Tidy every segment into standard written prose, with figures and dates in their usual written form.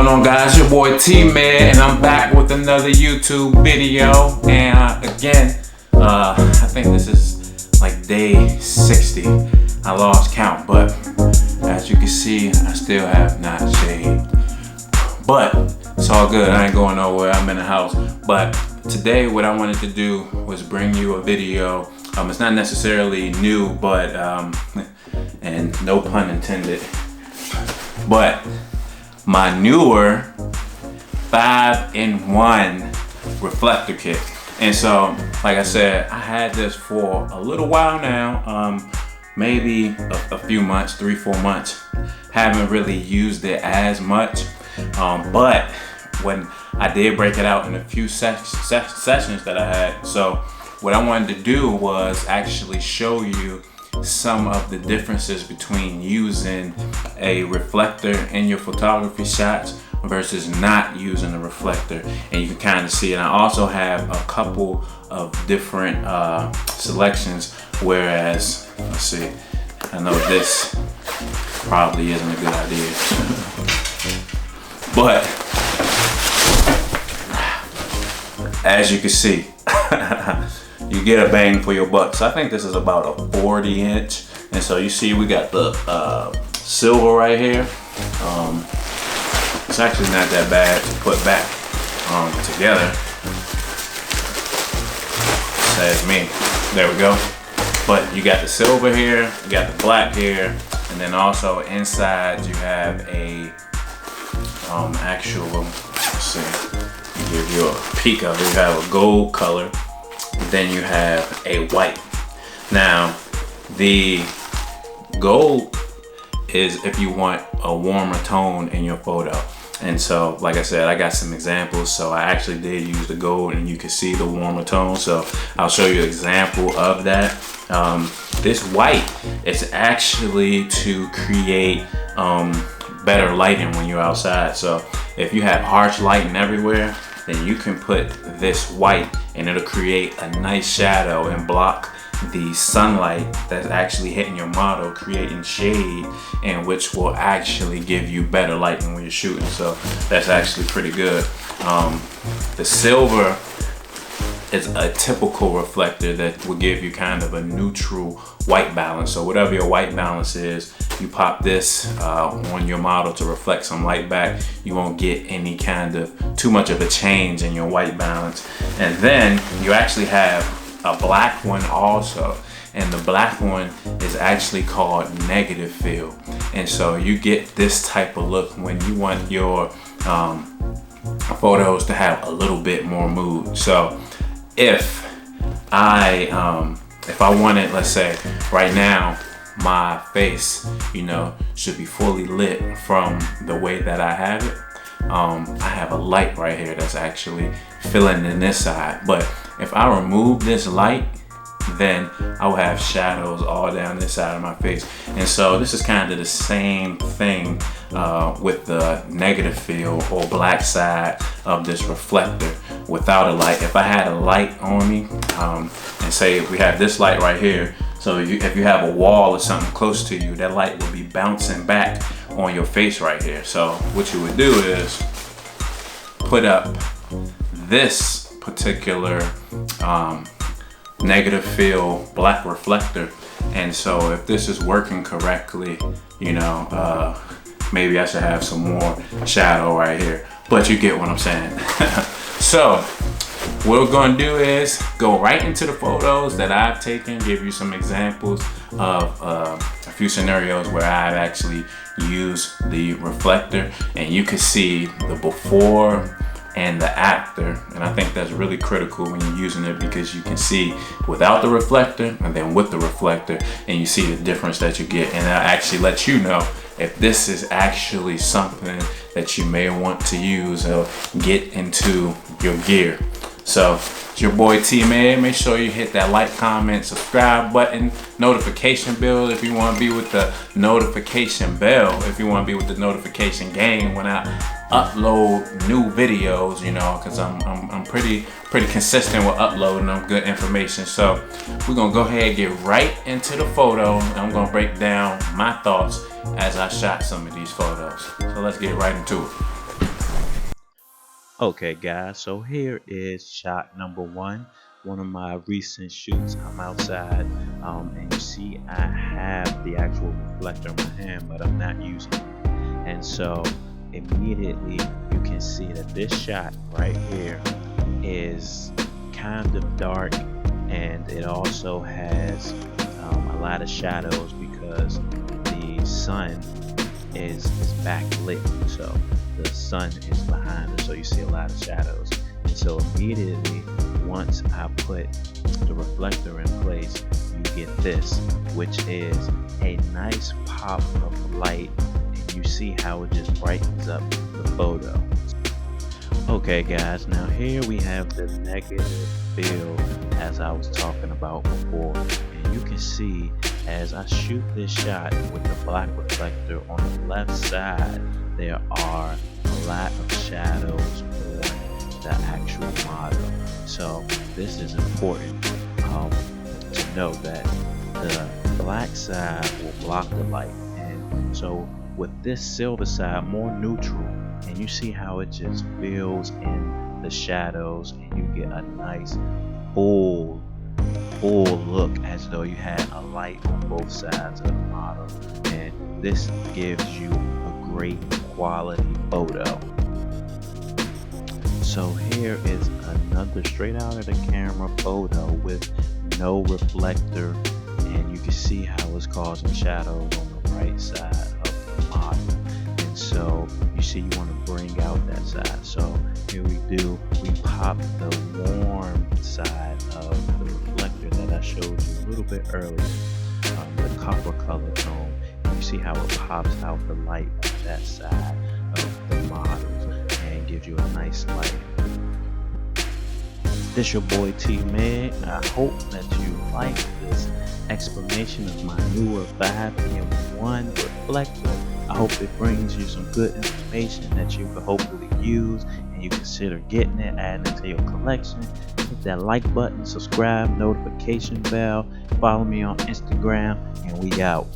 going on, guys? Your boy T-Man, and I'm back with another YouTube video. And again, I think this is like day 60. I lost count, but as you can see, I still have not shaved. But it's all good. I ain't going nowhere. I'm in the house. But today, what I wanted to do was bring you a video. It's not necessarily new, but and no pun intended. But my Neewer 5-in-1 reflector kit. And so, like I said, I had this for a little while now, maybe a few months, 3-4 months. Haven't really used it as much, but when I did break it out in a few sessions that I had. So what I wanted to do was actually show you some of the differences between using a reflector in your photography shots versus not using a reflector, and you can kind of see it. I also have a couple of different selections, whereas let's see, I know this probably isn't a good idea but as you can see you get a bang for your buck. So I think this is about a 40-inch, and so you see we got the silver right here. It's actually not that bad to put back together. Says me. There we go. But you got the silver here, you got the black here, and then also inside you have a actual, let's see, give you a peek of it. You have a gold color. Then you have a white. Now, the gold is if you want a warmer tone in your photo. And so, like I said, I got some examples. So I actually did use the gold, and you can see the warmer tone. So I'll show you an example of that. This white is actually to create better lighting when you're outside. So if you have harsh lighting everywhere, then you can put this white and it'll create a nice shadow and block the sunlight that's actually hitting your model, creating shade, and which will actually give you better lighting when you're shooting. So that's actually pretty good. The silver is a typical reflector that will give you kind of a neutral white balance. So whatever your white balance is, you pop this on your model to reflect some light back. You won't get any kind of too much of a change in your white balance. And then you actually have a black one also, and the black one is actually called negative field. And so you get this type of look when you want your photos to have a little bit more mood. So if I wanted, let's say right now, my face, should be fully lit from the way that I have it. I have a light right here that's actually filling in this side. But if I remove this light, then I will have shadows all down this side of my face. And so this is kind of the same thing with the negative field or black side of this reflector without a light. If I had a light on me, and say we have this light right here, so if you have a wall or something close to you, that light will be bouncing back on your face right here. So what you would do is put up this particular negative field black reflector. And so if this is working correctly, maybe I should have some more shadow right here, but you get what I'm saying. So what we're going to do is go right into the photos that I've taken, give you some examples of a few scenarios where I've actually used the reflector, and you can see the before and the after. And I think that's really critical when you're using it, because you can see without the reflector and then with the reflector, and you see the difference that you get. And that actually lets you know if this is actually something that you may want to use or get into your gear. So it's your boy T-Man. Make sure you hit that like, comment, subscribe button, notification bell if you want to be with the notification bell, if you want to be with the notification game when I upload new videos, because I'm pretty consistent with uploading them good information. So we're gonna go ahead and get right into the photo, and I'm gonna break down my thoughts as I shot some of these photos. So let's get right into it. Okay guys, so here is shot number one of my recent shoots. I'm outside, and you see I have the actual reflector in my hand, but I'm not using it. And so immediately you can see that this shot right here is kind of dark, and it also has a lot of shadows because the sun is backlit, so the sun is behind us, so you see a lot of shadows. And so immediately once I put the reflector in place, you get this, which is a nice pop of light, and you see how it just brightens up the photo. Okay guys, now here we have the negative field as I was talking about before, and you can see as I shoot this shot with the black reflector on the left side, there are a lot of shadows on the actual model. So this is important to know that the black side will block the light, and so with this silver side more neutral, and you see how it just fills in the shadows, and you get a nice full look as though you had a light on both sides of the model, and this gives you a great quality photo. So here is another straight out of the camera photo with no reflector, and you can see how it's causing shadows on the right side of the model. And so you see you want to bring out that side. So here we pop the warm side of the reflector that I showed you a little bit earlier, the copper color tone, and you see how it pops out the light on that side of the model and gives you a nice light. This your boy T Meg. I hope that you like this explanation of my Neewer 5-in-1 reflector. I hope it brings you some good information that you can hopefully use, and you consider getting it, adding it to your collection. Hit that like button, subscribe, notification bell, follow me on Instagram, and we out.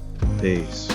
Peace.